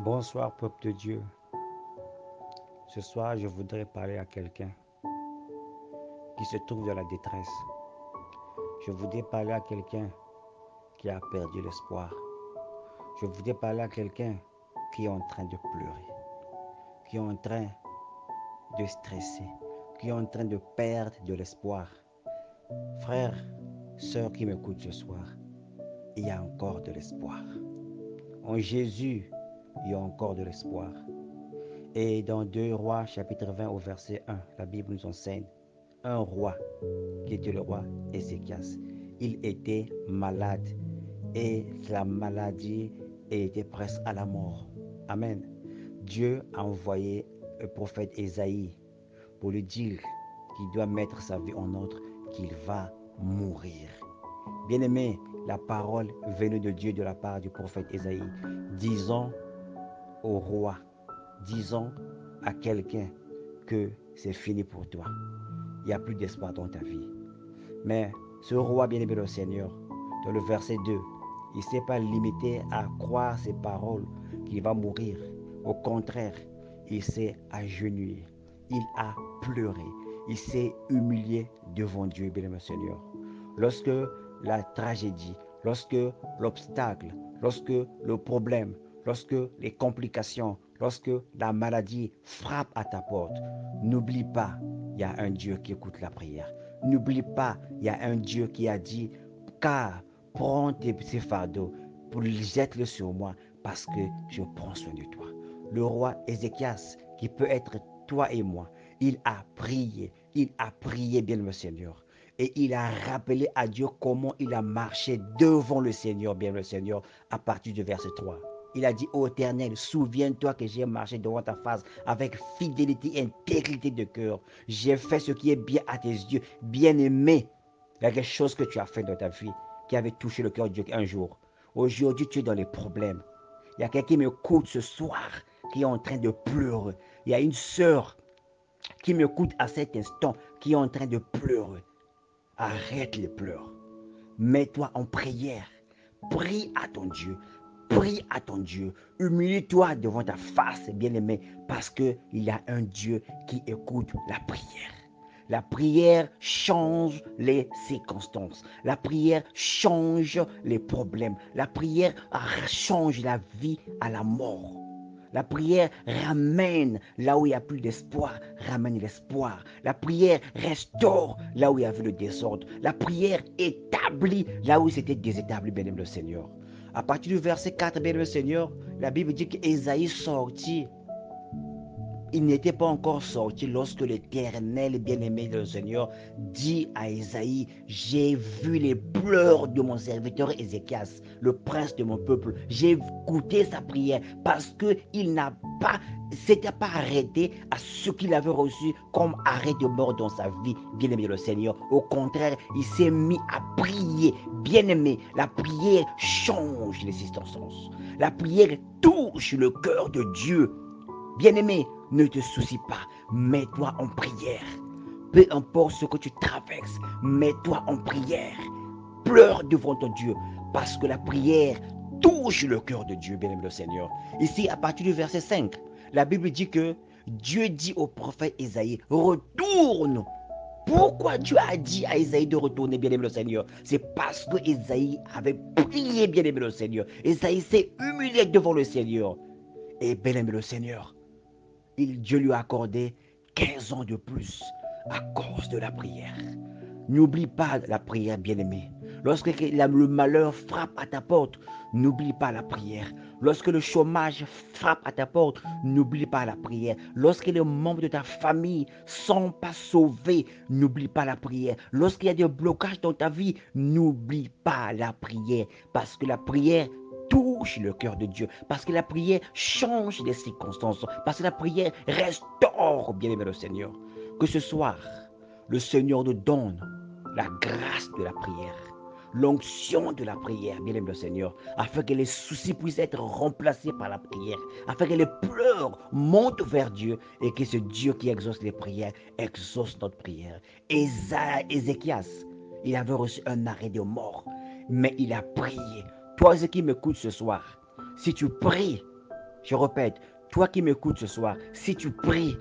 Bonsoir, peuple de Dieu. Ce soir, je voudrais parler à quelqu'un qui se trouve dans la détresse. Je voudrais parler à quelqu'un qui a perdu l'espoir. Je voudrais parler à quelqu'un qui est en train de pleurer, qui est en train de stresser, qui est en train de perdre de l'espoir. Frère, sœur qui m'écoute ce soir, il y a encore de l'espoir. En Jésus, il y a encore de l'espoir. Et dans 2 Rois, chapitre 20 au verset 1, la Bible nous enseigne un roi qui était le roi Ézéchias. Il était malade et la maladie était presque à la mort. Amen. Dieu a envoyé le prophète Ésaïe pour lui dire qu'il doit mettre sa vie en ordre, qu'il va mourir. Bien-aimé, la parole venue de Dieu de la part du prophète Ésaïe. Disons au roi, disons à quelqu'un que c'est fini pour toi. Il n'y a plus d'espoir dans ta vie. Mais ce roi bien-aimé le Seigneur, dans le verset 2, il ne s'est pas limité à croire ces paroles qu'il va mourir. Au contraire, il s'est agenouillé. Il a pleuré. Il s'est humilié devant Dieu, bien-aimé Seigneur. Lorsque la tragédie, lorsque l'obstacle, lorsque le problème, lorsque les complications, lorsque la maladie frappe à ta porte, n'oublie pas, il y a un Dieu qui écoute la prière. N'oublie pas, il y a un Dieu qui a dit, car prends ces fardeaux, jette-le sur moi, parce que je prends soin de toi. Le roi Ézéchias, qui peut être toi et moi, il a prié bien le Seigneur. Et il a rappelé à Dieu comment il a marché devant le Seigneur, bien le Seigneur, à partir du verset 3. Il a dit, ô Éternel, souviens-toi que j'ai marché devant ta face avec fidélité et intégrité de cœur. J'ai fait ce qui est bien à tes yeux, bien-aimé. Il y a quelque chose que tu as fait dans ta vie qui avait touché le cœur de Dieu un jour. Aujourd'hui, tu es dans les problèmes. Il y a quelqu'un qui m'écoute ce soir qui est en train de pleurer. Il y a une sœur qui m'écoute à cet instant qui est en train de pleurer. Arrête les pleurs. Mets-toi en prière. Prie à ton Dieu. Prie à ton Dieu. Humilie-toi devant ta face, bien-aimé, parce qu'il y a un Dieu qui écoute la prière. La prière change les circonstances. La prière change les problèmes. La prière change la vie à la mort. La prière ramène là où il n'y a plus d'espoir, ramène l'espoir. La prière restaure là où il y avait le désordre. La prière établit là où c'était désétabli, bien-aimé le Seigneur. À partir du verset 4, bien-aimé le Seigneur, la Bible dit qu'Ésaïe sortit. Il n'était pas encore sorti lorsque l'Éternel, bien-aimé de le Seigneur, dit à Ésaïe, j'ai vu les pleurs de mon serviteur Ézéchias, le prince de mon peuple. J'ai écouté sa prière parce qu'il n'a pas, s'était pas arrêté à ce qu'il avait reçu comme arrêt de mort dans sa vie, bien-aimé de le Seigneur. Au contraire, il s'est mis à prier. Bien-aimé, la prière change les circonstances. La prière touche le cœur de Dieu. Bien-aimé, ne te soucie pas, mets-toi en prière. Peu importe ce que tu traverses, mets-toi en prière. Pleure devant ton Dieu, parce que la prière touche le cœur de Dieu, bien-aimé le Seigneur. Ici, à partir du verset 5, la Bible dit que Dieu dit au prophète Ésaïe, retourne. Pourquoi Dieu a dit à Ésaïe de retourner, bien-aimé le Seigneur? C'est parce que Ésaïe avait prié, bien-aimé le Seigneur. Ésaïe s'est humilié devant le Seigneur. Et bien-aimé le Seigneur, Dieu lui a accordé 15 ans de plus à cause de la prière. N'oublie pas la prière, bien-aimé. Lorsque le malheur frappe à ta porte, n'oublie pas la prière. Lorsque le chômage frappe à ta porte, n'oublie pas la prière. Lorsque les membres de ta famille ne sont pas sauvés, n'oublie pas la prière. Lorsqu'il y a des blocages dans ta vie, n'oublie pas la prière. Parce que la prière touche le cœur de Dieu, parce que la prière change les circonstances, parce que la prière restaure, bien-aimé le Seigneur. Que ce soir, le Seigneur nous donne la grâce de la prière, l'onction de la prière, bien-aimé le Seigneur, afin que les soucis puissent être remplacés par la prière, afin que les pleurs montent vers Dieu et que ce Dieu qui exauce les prières exauce notre prière. Ézéchias, il avait reçu un arrêt de mort, mais il a prié. Toi qui m'écoutes ce soir, si tu pries, Je répète, toi qui m'écoutes ce soir, si tu pries,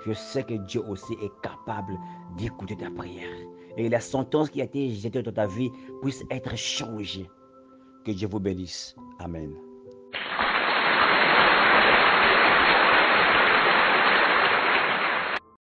je sais que Dieu aussi est capable d'écouter ta prière. Et la sentence qui a été jetée dans ta vie puisse être changée. Que Dieu vous bénisse. Amen.